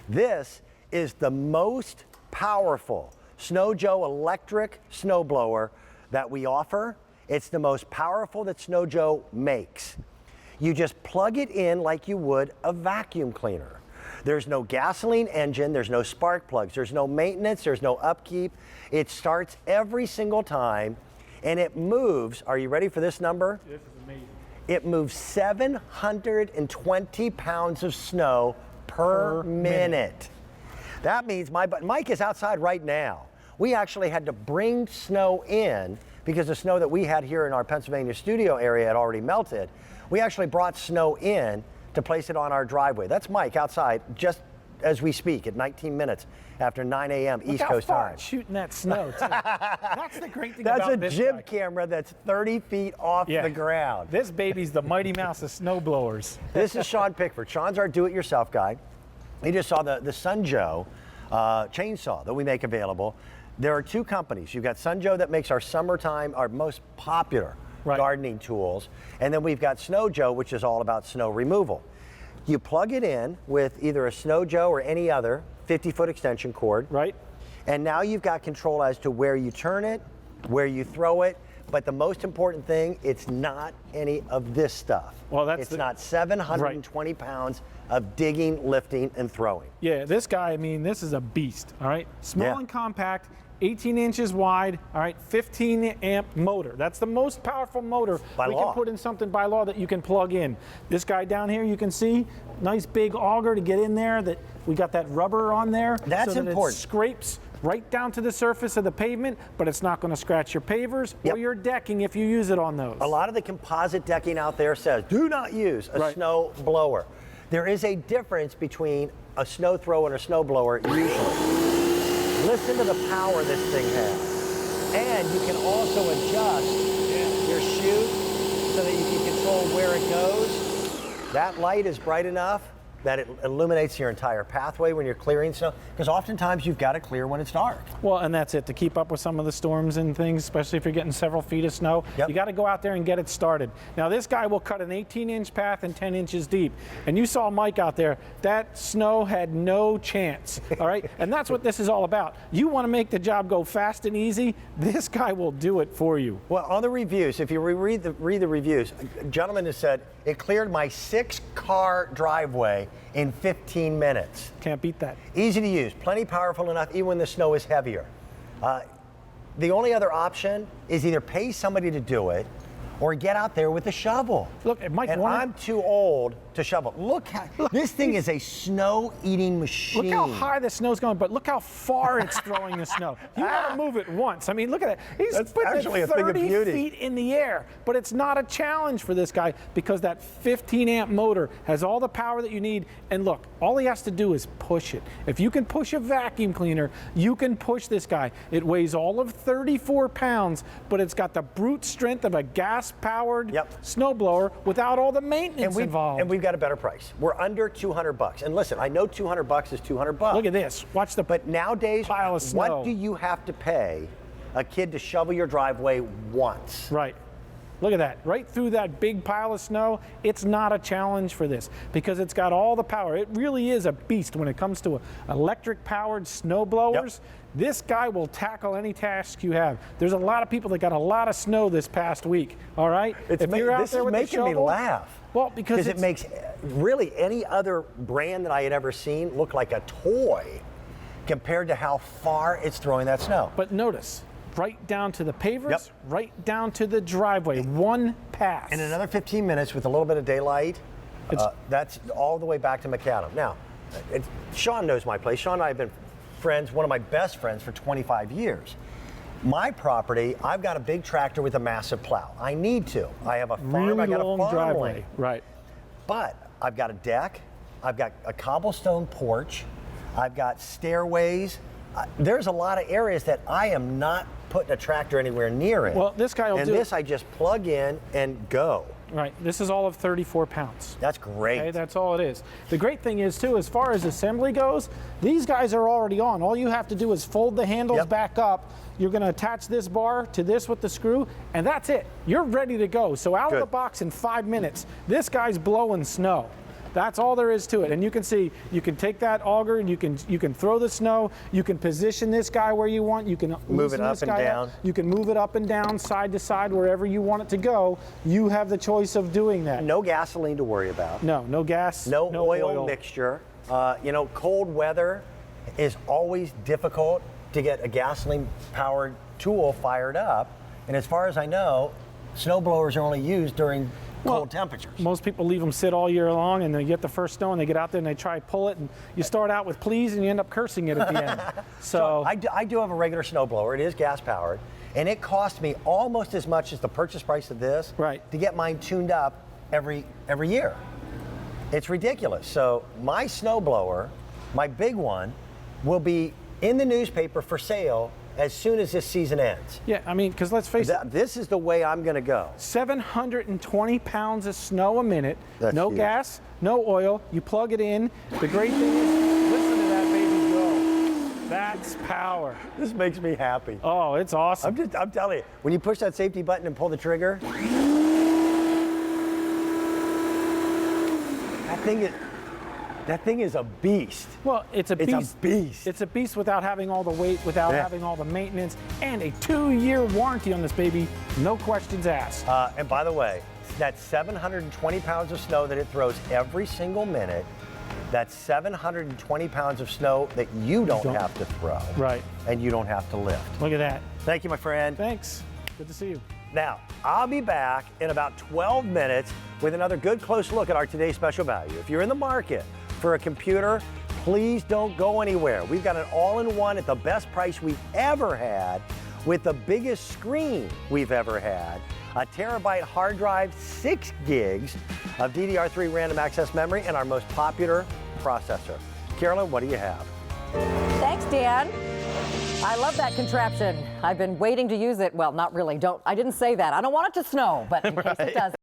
This is the most powerful Snow Joe electric snowblower that we offer. It's the most powerful that Snow Joe makes. You just plug it in like you would a vacuum cleaner. There's no gasoline engine, there's no spark plugs, there's no maintenance, there's no upkeep. It starts every single time and it moves, are you ready for this number? This is amazing. It moves 720 pounds of snow per minute. That means Mike is outside right now. We actually had to bring snow in because the snow that we had here in our Pennsylvania studio area had already melted. We actually brought snow in to place it on our driveway. That's Mike outside just as we speak at 19 minutes after 9 a.m. East Coast time. Shooting that snow too. That's the great thing about this That's a jib camera that's 30 feet off the ground. This baby's the Mighty Mouse of snow blowers. This is Sean Pickford. Sean's our do-it-yourself guy. He just saw the Sun Joe chainsaw that we make available. There are two companies. You've got Sun Joe that makes our summertime, our most popular gardening tools. And then we've got Snow Joe, which is all about snow removal. You plug it in with either a Snow Joe or any other 50-foot extension cord. Right. And now you've got control as to where you turn it, where you throw it. But the most important thing, it's not any of this stuff. Well, it's not 720 pounds of digging, lifting, and throwing. Yeah, this guy, I mean, this is a beast, all right? Small and compact, 18 inches wide, all right, 15 amp motor. That's the most powerful motor we can put in something by law that you can plug in. This guy down here, you can see, nice big auger to get in there. That we got that rubber on there. That's so that important. It scrapes right down to the surface of the pavement, but it's not going to scratch your pavers or your decking if you use it on those. A lot of the composite decking out there says, do not use a snow blower. There is a difference between a snow thrower and a snow blower usually. Listen to the power this thing has. And you can also adjust your chute so that you can control where it goes. That light is bright enough that it illuminates your entire pathway when you're clearing snow, because oftentimes you've got to clear when it's dark. Well, and that's it, to keep up with some of the storms and things, especially if you're getting several feet of snow, you got to go out there and get it started. Now this guy will cut an 18-inch path and 10 inches deep. And you saw Mike out there, that snow had no chance, all right? And that's what this is all about. You want to make the job go fast and easy, this guy will do it for you. Well, on the reviews, if you read the reviews, a gentleman has said, it cleared my 6-car driveway in 15 minutes. Can't beat that. Easy to use, plenty powerful enough even when the snow is heavier. The only other option is either pay somebody to do it or get out there with a shovel. Look, Mike, and I'm too old to shovel. Look, this thing is a snow-eating machine. Look how high the snow's going, but look how far it's throwing the snow. You want to move it once. I mean, look at that. He's putting it 30 feet in the air, but it's not a challenge for this guy because that 15-amp motor has all the power that you need. And look, all he has to do is push it. If you can push a vacuum cleaner, you can push this guy. It weighs all of 34 pounds, but it's got the brute strength of a gas-powered snowblower without all the maintenance involved. And we've got a better price. We're under $200. And listen, I know $200 is $200. Look at this. Watch the But nowadays, pile of snow. What do you have to pay a kid to shovel your driveway once? Right. Look at that. Right through that big pile of snow. It's not a challenge for this because it's got all the power. It really is a beast when it comes to electric-powered snow blowers. This guy will tackle any task you have. There's a lot of people that got a lot of snow this past week, all right? If you're out there with the shovel, making me laugh. Well, because it makes really any other brand that I had ever seen look like a toy compared to how far it's throwing that snow. But notice, right down to the pavers, right down to the driveway, one pass. In another 15 minutes with a little bit of daylight, that's all the way back to Macadam. Now, Sean knows my place. Sean and I have been friends, one of my best friends for 25 years. My property, I've got a big tractor with a massive plow. I need to. I have a farm, I got a farm driveway. lane. Right. But I've got a deck, I've got a cobblestone porch, I've got stairways. There's a lot of areas that I am not putting a tractor anywhere near it. Well, this guy will do And this I just plug in and go. Right, this is all of 34 pounds. That's great. Okay, that's all it is. The great thing is too, as far as assembly goes, these guys are already on. All you have to do is fold the handles back up. You're gonna attach this bar to this with the screw, and that's it. You're ready to go. So out of the box in 5 minutes, this guy's blowing snow. That's all there is to it. And you can see, you can take that auger and you can throw the snow. You can position this guy where you want. You can move it up and down. You can move it up and down, side to side, wherever you want it to go. You have the choice of doing that. No gasoline to worry about. No gas. No oil mixture. You know, cold weather is always difficult to get a gasoline-powered tool fired up. And as far as I know, snow blowers are only used during cold temperatures. Most people leave them sit all year long, and they get the first snow, and they get out there and they try to pull it, and you start out with please, and you end up cursing it at the end. So I do have a regular snow blower. It is gas powered, and it cost me almost as much as the purchase price of this to get mine tuned up every year. It's ridiculous. So my snow blower, my big one, will be in the newspaper for sale as soon as this season ends. Yeah, I mean, because let's face it. This is the way I'm going to go. 720 pounds of snow a minute. That's no huge. gas, no oil. You plug it in. The great thing is, listen to that baby go. That's power. This makes me happy. Oh, it's awesome. I'm telling you, when you push that safety button and pull the trigger, that thing is a beast. Well, it's a beast. It's a beast. It's a beast without having all the weight, without having all the maintenance, and a 2-year warranty on this baby. No questions asked. And by the way, that 720 pounds of snow that it throws every single minute, that's 720 pounds of snow that you don't have to throw. Right. And you don't have to lift. Look at that. Thank you, my friend. Thanks. Good to see you. Now, I'll be back in about 12 minutes with another good close look at our today's special value. If you're in the market for a computer, please don't go anywhere. We've got an all-in-one at the best price we've ever had, with the biggest screen we've ever had, a terabyte hard drive, 6 gigs of DDR3 random access memory, and our most popular processor. Carolyn, what do you have? Thanks, Dan. I love that contraption. I've been waiting to use it. Well, not really. I didn't say that. I don't want it to snow, but in case it does.